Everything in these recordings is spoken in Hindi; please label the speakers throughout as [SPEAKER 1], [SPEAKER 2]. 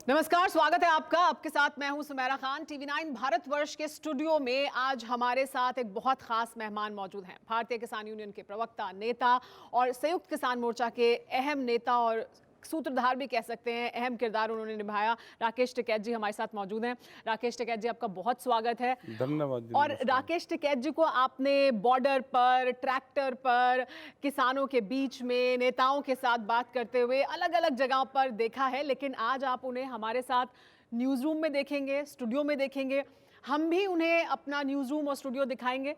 [SPEAKER 1] नमस्कार, स्वागत है आपका। आपके साथ मैं हूं सुमेरा खान। TV9 भारतवर्ष के स्टूडियो में आज हमारे साथ एक बहुत खास मेहमान मौजूद हैं। भारतीय किसान यूनियन के प्रवक्ता, नेता और संयुक्त किसान मोर्चा के अहम नेता और सूत्रधार भी कह सकते हैं, अहम किरदार उन्होंने निभाया। राकेश टिकैत जी हमारे साथ मौजूद हैं। राकेश टिकैत जी, आपका बहुत स्वागत है।
[SPEAKER 2] धन्यवाद।
[SPEAKER 1] और राकेश टिकैत जी को आपने बॉर्डर पर, ट्रैक्टर पर, किसानों के बीच में, नेताओं के साथ बात करते हुए अलग अलग जगहों पर देखा है, लेकिन आज आप उन्हें हमारे साथ न्यूज़ रूम में देखेंगे, स्टूडियो में देखेंगे। हम भी उन्हें अपना न्यूज़ रूम और स्टूडियो दिखाएंगे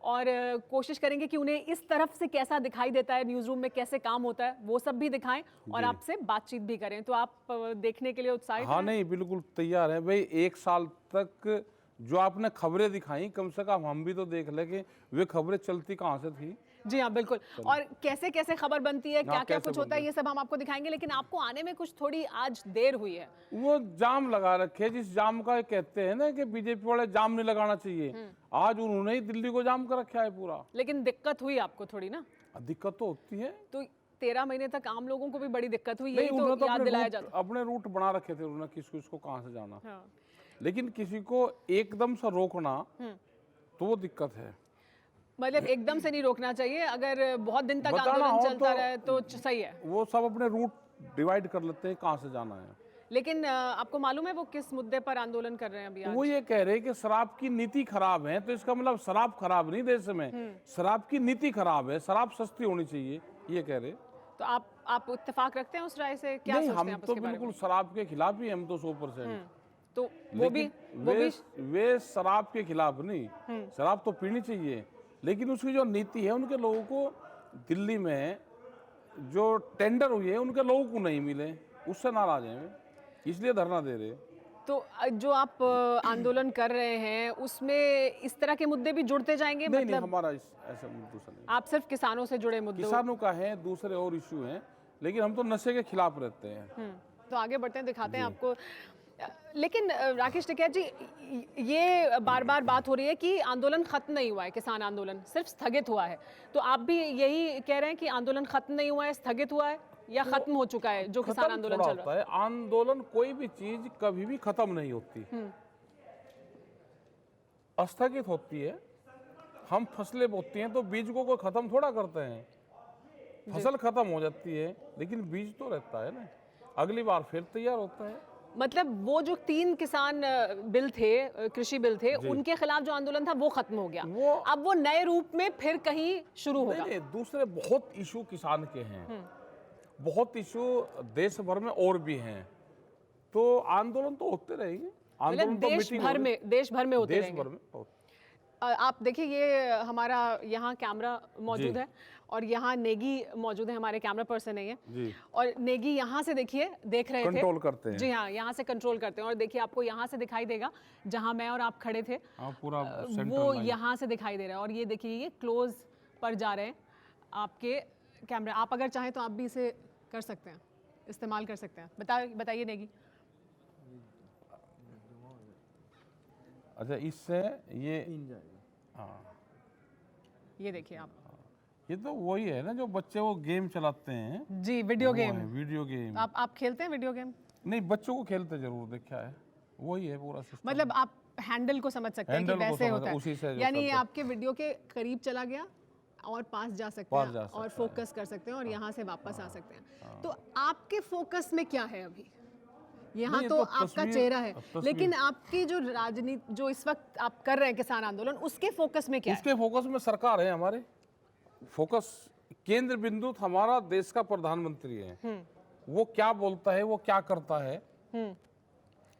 [SPEAKER 1] और कोशिश करेंगे कि उन्हें इस तरफ से कैसा दिखाई देता है, न्यूज़ रूम में कैसे काम होता है, वो सब भी दिखाएं और आपसे बातचीत भी करें। तो आप देखने के लिए उत्साहित हैं?
[SPEAKER 2] हाँ, नहीं, बिल्कुल तैयार है भाई। एक साल तक जो आपने खबरें दिखाई, कम से कम हम भी तो देख ले कि वे खबरें चलती कहाँ से थी।
[SPEAKER 1] जी हाँ, बिल्कुल। और कैसे कैसे खबर बनती है, क्या क्या कुछ होता है, ये सब हम आपको दिखाएंगे। लेकिन आपको आने में कुछ थोड़ी आज देर हुई है।
[SPEAKER 2] वो जाम लगा रखे, जिस जाम का कहते हैं ना कि बीजेपी वाले जाम नहीं लगाना चाहिए, आज उन्होंने ही दिल्ली को जाम कर रखा है पूरा।
[SPEAKER 1] लेकिन दिक्कत हुई आपको थोड़ी ना?
[SPEAKER 2] दिक्कत तो होती है।
[SPEAKER 1] तो 13 महीने तक आम लोगों को भी बड़ी दिक्कत हुई, यही तो याद दिलाया जाता।
[SPEAKER 2] अपने रूट बना रखे थे उन्होंने, किसको कहाँ से जाना।
[SPEAKER 1] हाँ।
[SPEAKER 2] लेकिन किसी को एकदम से रोकना तो वो दिक्कत है।
[SPEAKER 1] मतलब एकदम से नहीं रोकना चाहिए, अगर बहुत दिन तक आंदोलन चलता रहे तो सही है।
[SPEAKER 2] वो सब अपने रूट डिवाइड कर लेते हैं कहाँ से जाना है।
[SPEAKER 1] लेकिन आपको मालूम है वो किस मुद्दे पर आंदोलन कर रहे हैं अभी आज?
[SPEAKER 2] वो ये कह रहे हैं कि शराब की नीति खराब है। तो इसका मतलब शराब खराब नहीं देश में, शराब की नीति खराब है, शराब सस्ती होनी चाहिए, ये कह रहे।
[SPEAKER 1] तो आप इत्तेफाक रखते हैं उस राय से? क्या
[SPEAKER 2] नहीं,
[SPEAKER 1] सोचते हैं
[SPEAKER 2] हम तो बिल्कुल शराब के खिलाफ ही, हम तो 100%।
[SPEAKER 1] तो
[SPEAKER 2] वे शराब के खिलाफ नहीं, शराब तो पीनी चाहिए, लेकिन उसकी जो नीति है, उनके लोगों को दिल्ली में जो टेंडर हुई है उनके लोगों को नहीं मिले, उससे नाराज हैं, इसलिए धरना दे रहे।
[SPEAKER 1] तो जो आप आंदोलन कर रहे हैं उसमें इस तरह के मुद्दे भी जुड़ते जाएंगे?
[SPEAKER 2] नहीं, नहीं, हमारा ऐसा मुद्दा नहीं।
[SPEAKER 1] आप सिर्फ किसानों से जुड़े मुद्दे?
[SPEAKER 2] किसानों का है, दूसरे और इश्यू हैं, लेकिन हम तो नशे के खिलाफ रहते हैं।
[SPEAKER 1] तो आगे बढ़ते हैं, दिखाते हैं आपको। लेकिन राकेश टिकैत जी, ये बार बार बात हो रही है कि आंदोलन खत्म नहीं हुआ है, किसान आंदोलन सिर्फ स्थगित हुआ है। तो आप भी यही कह रहे हैं कि आंदोलन खत्म नहीं हुआ है, स्थगित हुआ है, या खत्म हो चुका है जो किसान आंदोलन चल रहा है?
[SPEAKER 2] आंदोलन, कोई भी चीज कभी भी खत्म नहीं होती, स्थगित होती है। हम फसलें बोते हैं तो बीज को कोई खत्म थोड़ा करते हैं। फसल खत्म हो जाती है लेकिन बीज तो रहता है ना, अगली बार फिर तैयार होता है।
[SPEAKER 1] मतलब वो जो 3 किसान बिल थे, कृषि बिल थे, उनके खिलाफ जो आंदोलन था वो खत्म हो गया, अब वो नए रूप में फिर कहीं शुरू होगा।
[SPEAKER 2] नहीं, दूसरे बहुत इशू किसान के हैं, बहुत इशू देश भर में और भी हैं, तो आंदोलन तो होते रहेंगे। आंदोलन तो
[SPEAKER 1] देश भर में होते रहेंगे।
[SPEAKER 2] देश भर में।
[SPEAKER 1] आप देखिए, ये हमारा यहाँ कैमरा मौजूद है और यहाँ नेगी मौजूद है, हमारे कैमरा पर्सन है ये। और नेगी यहाँ से देखिए, देख रहे थे,
[SPEAKER 2] कंट्रोल करते हैं।
[SPEAKER 1] जी हाँ, यहाँ से कंट्रोल करते हैं। और देखिए, आपको यहाँ से दिखाई देगा जहाँ मैं और आप खड़े थे,
[SPEAKER 2] पूरा
[SPEAKER 1] वो यहाँ से दिखाई दे रहा है। और ये देखिए, ये क्लोज पर जा रहे हैं आपके कैमरा। आप अगर चाहें तो आप भी इसे कर सकते हैं, इस्तेमाल कर सकते हैं। बताइए नेगी।
[SPEAKER 2] अच्छा, इससे ये हाँ,
[SPEAKER 1] ये देखिए आप,
[SPEAKER 2] ये तो वही है ना जो बच्चे वो गेम चलाते हैं।
[SPEAKER 1] जी, वीडियो गेम। आप खेलते हैं वीडियो गेम?
[SPEAKER 2] नहीं, बच्चों को खेलते जरूर देखा है, वही है पूरा सिस्टम।
[SPEAKER 1] मतलब आप हैंडल को समझ सकते हैं कि वैसे होता है, यानी ये आपके वीडियो के करीब चला गया और पास जा सकते हैं और फोकस कर सकते हैं और यहाँ से वापस आ सकते हैं। तो आपके फोकस में क्या है अभी? यहाँ तो आपका चेहरा है, लेकिन आपकी जो राजनीति, जो इस वक्त आप कर रहे हैं किसान आंदोलन, उसके फोकस में क्या है?
[SPEAKER 2] उसके फोकस में सरकार है हमारे। फोकस, केंद्र बिंदु हमारा देश का प्रधानमंत्री है। वो क्या बोलता है, वो क्या करता है,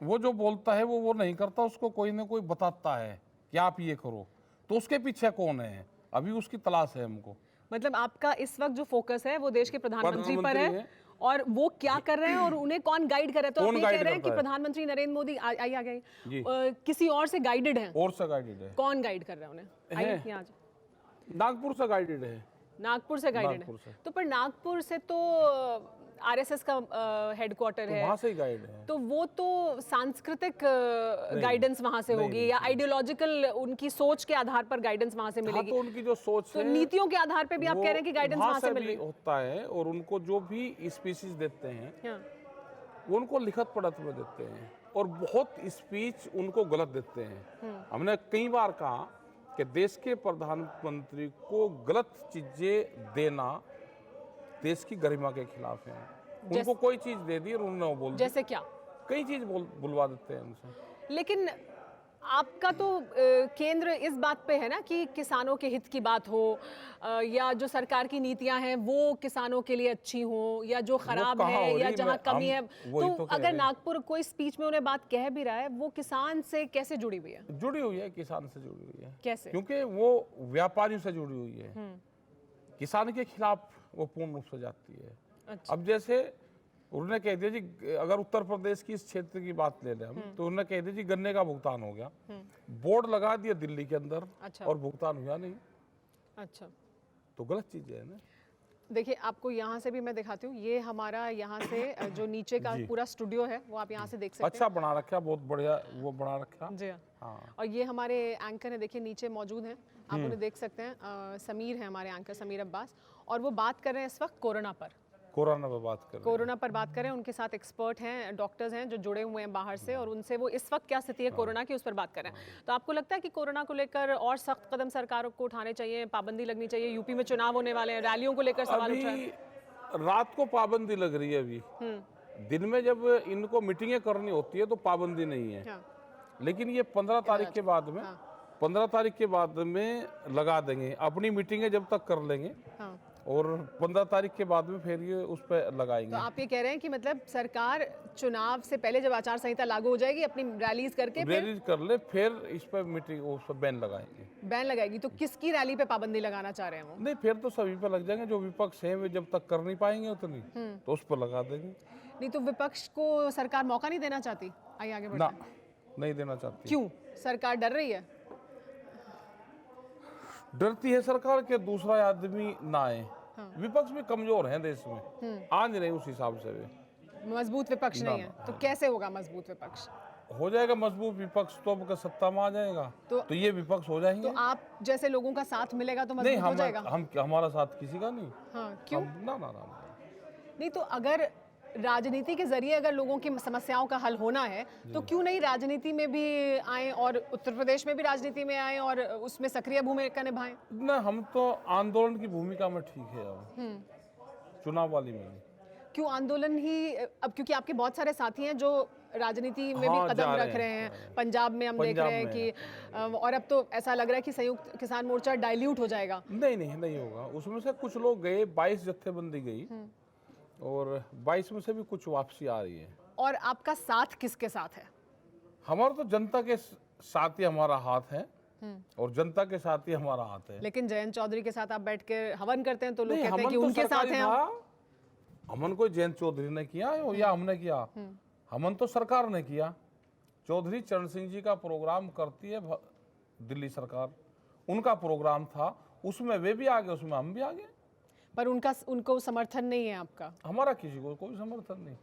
[SPEAKER 2] वो जो बोलता है वो नहीं करता, उसको कोई ना कोई बताता है कि आप ये करो। तो उसके पीछे कौन है, अभी उसकी तलाश है हमको।
[SPEAKER 1] मतलब आपका इस वक्त जो फोकस है वो देश के प्रधानमंत्री पर है और वो क्या कर रहे हैं और उन्हें कौन गाइड कर रहे हैं। तो आप ये कह रहे हैं कि प्रधानमंत्री नरेंद्र मोदी आइए किसी और से गाइडेड है?
[SPEAKER 2] और से गाइडेड है।
[SPEAKER 1] कौन गाइड कर रहा है उन्हें? आइए यहाँ,
[SPEAKER 2] नागपुर से गाइडेड है।
[SPEAKER 1] नागपुर से गाइडेड है? तो पर नागपुर से तो आरएसएस का हेडक्वार्टर है,
[SPEAKER 2] वहां से ही गाइड है।
[SPEAKER 1] तो वो तो सांस्कृतिक गाइडेंस वहां से होगी या आइडियोलॉजिकल उनकी सोच के आधार पर गाइडेंस वहां से मिलेगी?
[SPEAKER 2] तो उनकी जो सोच
[SPEAKER 1] तो नीतियों के आधार पे भी आप कह रहे हैं कि गाइडेंस वहां से मिल रही
[SPEAKER 2] होता है। और उनको जो भी स्पीशीज देते हैं वो उनको लिखत पढ़त में देते हैं और बहुत स्पीच उनको गलत देते हैं। हमने कई बार कहा कि देश के प्रधानमंत्री को गलत चीजें देना देश की गरिमा के खिलाफ है। उनको कोई चीज दे दी और उन्होंने वो बोल दी।
[SPEAKER 1] जैसे क्या?
[SPEAKER 2] कई चीज बुलवा देते हैं उनसे।
[SPEAKER 1] लेकिन आपका तो केंद्र इस बात पे है ना कि किसानों के हित की बात हो, या जो सरकार की नीतियां हैं वो किसानों के लिए अच्छी हो, या जो खराब है या जहां कमी है। तो अगर नागपुर कोई स्पीच में उन्हें बात कह भी रहा है, वो किसान से कैसे जुड़ी हुई है?
[SPEAKER 2] जुड़ी हुई है, किसान से जुड़ी हुई है।
[SPEAKER 1] कैसे?
[SPEAKER 2] क्योंकि वो व्यापारियों से जुड़ी हुई है। किसान के खिलाफ वो पूर्ण रूप से जाती है।
[SPEAKER 1] अच्छा।
[SPEAKER 2] अब जैसे उन्होंने कह दिया जी, अगर उत्तर प्रदेश की इस क्षेत्र की बात ले लें हम, तो उन्होंने कह दिया जी गन्ने का भुगतान हो गया, बोर्ड लगा दिया दिल्ली के अंदर।
[SPEAKER 1] अच्छा।
[SPEAKER 2] और भुगतान हुआ नहीं।
[SPEAKER 1] अच्छा,
[SPEAKER 2] तो गलत चीज है ना।
[SPEAKER 1] देखिए आपको यहाँ से भी मैं दिखाती हूँ, ये हमारा यहाँ से जो नीचे का पूरा स्टूडियो है वो आप यहाँ से देख सकते हैं।
[SPEAKER 2] अच्छा बना रखा, बहुत बढ़िया वो बना रखा।
[SPEAKER 1] जी हाँ। और ये हमारे एंकर है, देखिए नीचे मौजूद हैं, आप उन्हें देख सकते हैं। समीर है हमारे एंकर, समीर अब्बास, और वो बात कर रहे हैं इस वक्त कोरोना पर।
[SPEAKER 2] कोरोना पर बात कर रहे हैं।
[SPEAKER 1] कोरोना पर बात करें, उनके साथ एक्सपर्ट हैं, डॉक्टर्स हैं जो जुड़े हुए हैं बाहर से, और उनसे वो इस वक्त क्या स्थिति है कोरोना की उस पर बात करें। तो आपको लगता है कि कोरोना को लेकर और सख्त कदम सरकार को उठाने चाहिए, पाबंदी लगनी चाहिए? यूपी में चुनाव होने वाले हैं, रैलियों को लेकर सवाल उठ रहा है।
[SPEAKER 2] अभी रात को पाबंदी लग रही है। अभी दिन में जब इनको मीटिंगें करनी होती है तो पाबंदी नहीं है।
[SPEAKER 1] हाँ।
[SPEAKER 2] लेकिन ये 15 तारीख के बाद में 15 तारीख के बाद में लगा देंगे। अपनी मीटिंगें जब तक कर लेंगे और 15 तारीख के बाद में फिर ये उस पर लगाएंगे।
[SPEAKER 1] तो आप ये कह रहे हैं कि मतलब सरकार चुनाव से पहले जब आचार संहिता लागू हो जाएगी, अपनी रैलीज करके
[SPEAKER 2] रैली कर ले, फिर इस पर मीटिंग उस पर बैन लगाएंगे।
[SPEAKER 1] बैन लगाएगी। तो किसकी रैली पे पाबंदी लगाना चाह रहे हैं वो?
[SPEAKER 2] नहीं, फिर तो सभी पे लग जाएंगे। जो विपक्ष है वे जब तक कर नहीं पाएंगे उतनी, तो उस पर लगा देंगे।
[SPEAKER 1] नहीं तो विपक्ष को सरकार मौका नहीं देना चाहती? आइए आगे बढ़ते हैं।
[SPEAKER 2] नहीं देना चाहती।
[SPEAKER 1] क्यों? सरकार डर रही है?
[SPEAKER 2] डरती है सरकार के दूसरा आदमी ना आए। विपक्ष भी कमजोर है देश में, आ नहीं रहे उस हिसाब से। वे
[SPEAKER 1] मजबूत विपक्ष नहीं है तो कैसे होगा मजबूत विपक्ष?
[SPEAKER 2] हो जाएगा मजबूत विपक्ष तो अब सत्ता में आ जाएगा, तो ये विपक्ष हो जाएंगे।
[SPEAKER 1] तो आप जैसे लोगों का साथ मिलेगा तो
[SPEAKER 2] नहीं,
[SPEAKER 1] मजबूत हो जाएगा?
[SPEAKER 2] हमारा साथ किसी का नहीं।
[SPEAKER 1] हाँ, क्यों?
[SPEAKER 2] ना।
[SPEAKER 1] नहीं तो अगर राजनीति के जरिए अगर लोगों की समस्याओं का हल होना है तो क्यों नहीं राजनीति में भी आए, और उत्तर प्रदेश में भी राजनीति में आए और उसमें सक्रिय भूमिका निभाएं?
[SPEAKER 2] ना, हम तो आंदोलन की भूमिका में ठीक है, अब चुनाव वाली में नहीं।
[SPEAKER 1] क्यों आंदोलन ही? अब क्योंकि आपके बहुत सारे साथी हैं जो राजनीति में भी कदम रख रहे हैं। पंजाब में हम देख रहे हैं कि और अब तो ऐसा लग रहा है कि संयुक्त किसान मोर्चा डाइल्यूट हो जाएगा।
[SPEAKER 2] नहीं होगा। उसमें से कुछ लोग गए, 22 जत्थेबंदी गई, और 22 में से भी कुछ वापसी आ रही है।
[SPEAKER 1] और आपका साथ किसके साथ है?
[SPEAKER 2] हमारा तो जनता के साथ ही हमारा हाथ है, और जनता के साथ ही हमारा हाथ है।
[SPEAKER 1] लेकिन जयंत चौधरी के साथ आप बैठ के हवन करते हैं तो लोग कहते हैं कि उनके साथ हैं आप।
[SPEAKER 2] हमन को जयंत चौधरी ने किया या हमने किया? हमन तो सरकार ने किया। चौधरी चरण सिंह जी का प्रोग्राम करती है दिल्ली सरकार, उनका प्रोग्राम था, उसमें वे भी आ गए, उसमें हम भी आ गए।
[SPEAKER 1] पर उनको समर्थन नहीं है आपका?
[SPEAKER 2] हमारा किसी को कोई समर्थन नहीं।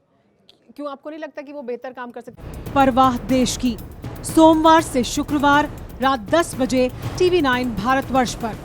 [SPEAKER 1] क्यों? आपको नहीं लगता कि वो बेहतर काम कर सकते?
[SPEAKER 3] परवाह देश की, सोमवार से शुक्रवार रात 10 बजे TV9 भारतवर्ष पर।